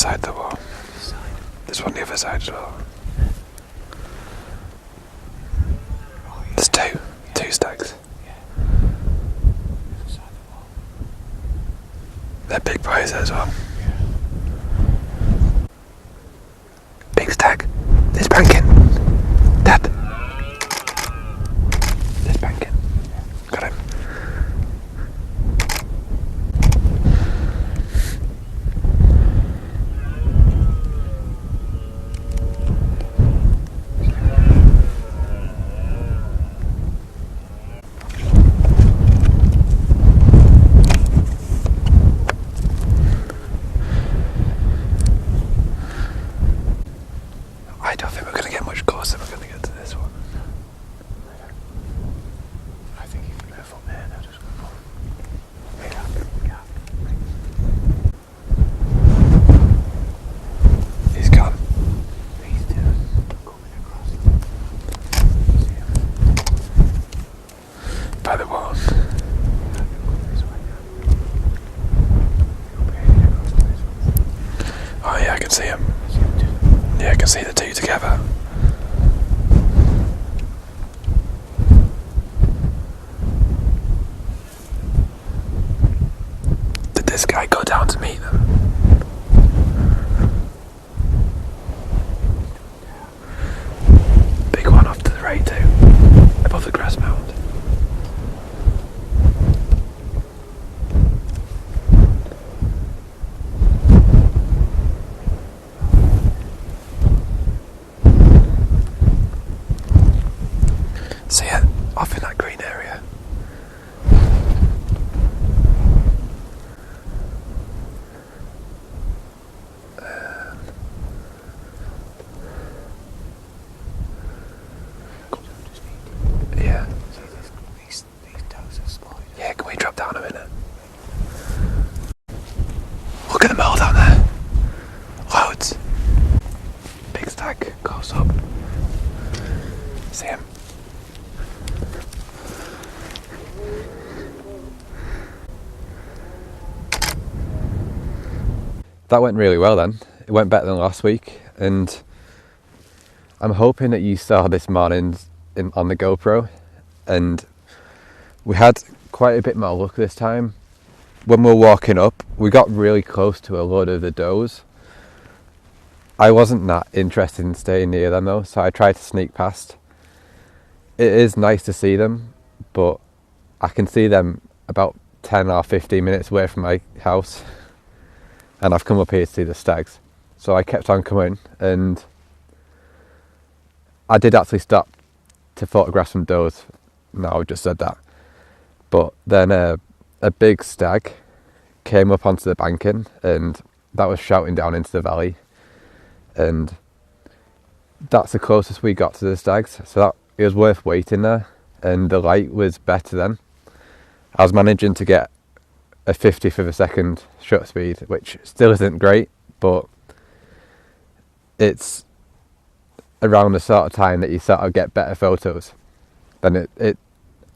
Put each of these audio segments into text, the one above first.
side of the wall. There's one on the other side as well. There's two stags. They're big boys as well. Big stag. There's banking. Dad. There's banking. Got him. I don't think we're going to get much closer. We're going to get to this one. I think if you move up there, they'll just go up. He's gone. These two are coming across. See him? By the wall. Oh yeah, I can see him. Yeah, I can see the two together. Did this guy go down to meet them? Big one off to the right too, above the grass mound. See it off in that green area. Yeah. These toes are spotted. Yeah, can we drop down a minute? Look at them all down there. Loads. Big stag, close up. See him? That went really well then. It went better than last week, and I'm hoping that you saw this morning on the GoPro, and we had quite a bit more luck this time. When we were walking up, we got really close to a load of the does. I wasn't that interested in staying near them though, so I tried to sneak past. It is nice to see them, but I can see them about 10 or 15 minutes away from my house. And I've come up here to see the stags. So I kept on coming, and I did actually stop to photograph some does. Now I've just said that. But then a big stag came up onto the banking, and that was shouting down into the valley. And that's the closest we got to the stags. So that it was worth waiting there, and the light was better then. I was managing to get a 50th of a second shutter speed, which still isn't great, but it's around the sort of time that you sort of get better photos. Then it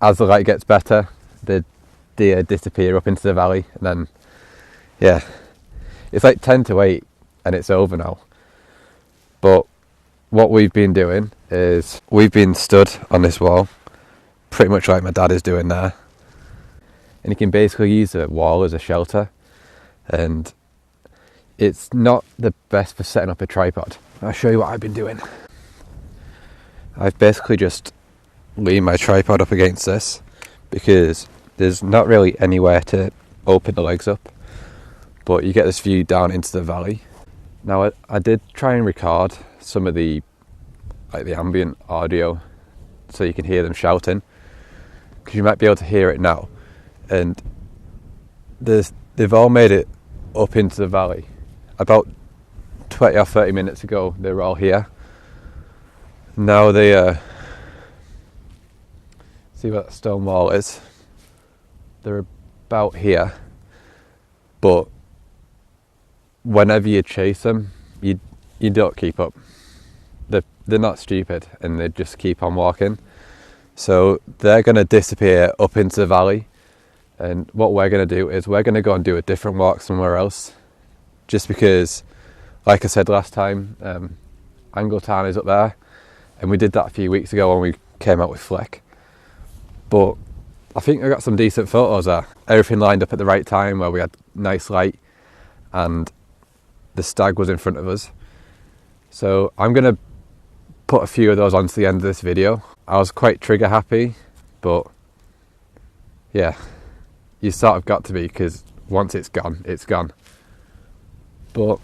as the light gets better, the deer disappear up into the valley, and then yeah, it's like 10 to 8 and it's over now. But what we've been doing is we've been stood on this wall, pretty much like my dad is doing there. And you can basically use a wall as a shelter, and it's not the best for setting up a tripod. I'll show you what I've been doing. I've basically just leaned my tripod up against this because there's not really anywhere to open the legs up, but you get this view down into the valley. Now I did try and record some of the ambient audio so you can hear them shouting, because you might be able to hear it now. And they've all made it up into the valley. About 20 or 30 minutes ago, they were all here. Now they see where that stone wall is. They're about here, but whenever you chase them, you don't keep up. They're not stupid, and they just keep on walking. So they're going to disappear up into the valley. And what we're going to do is we're going to go and do a different walk somewhere else, just because Like I said last time, Angletown is up there, and we did that a few weeks ago when we came out with Fleck. But I think I got some decent photos there. Everything lined up at the right time where we had nice light and the stag was in front of us. So I'm going to put a few of those onto the end of this video. I was quite trigger happy, but yeah, you sort of got to be, because once it's gone, it's gone. But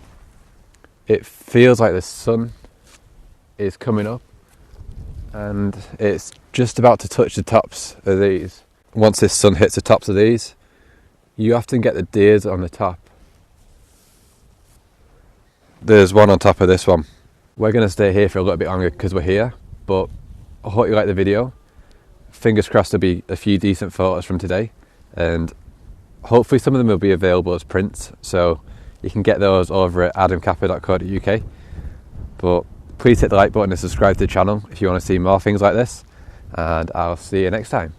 it feels like the sun is coming up and it's just about to touch the tops of these. Once this sun hits the tops of these, you often get the deers on the top. There's one on top of this one. We're going to stay here for a little bit longer because we're here, but I hope you like the video. Fingers crossed there'll be a few decent photos from today, and hopefully some of them will be available as prints, so you can get those over at adamkappa.co.uk. But please hit the like button and subscribe to the channel if you want to see more things like this, and I'll see you next time.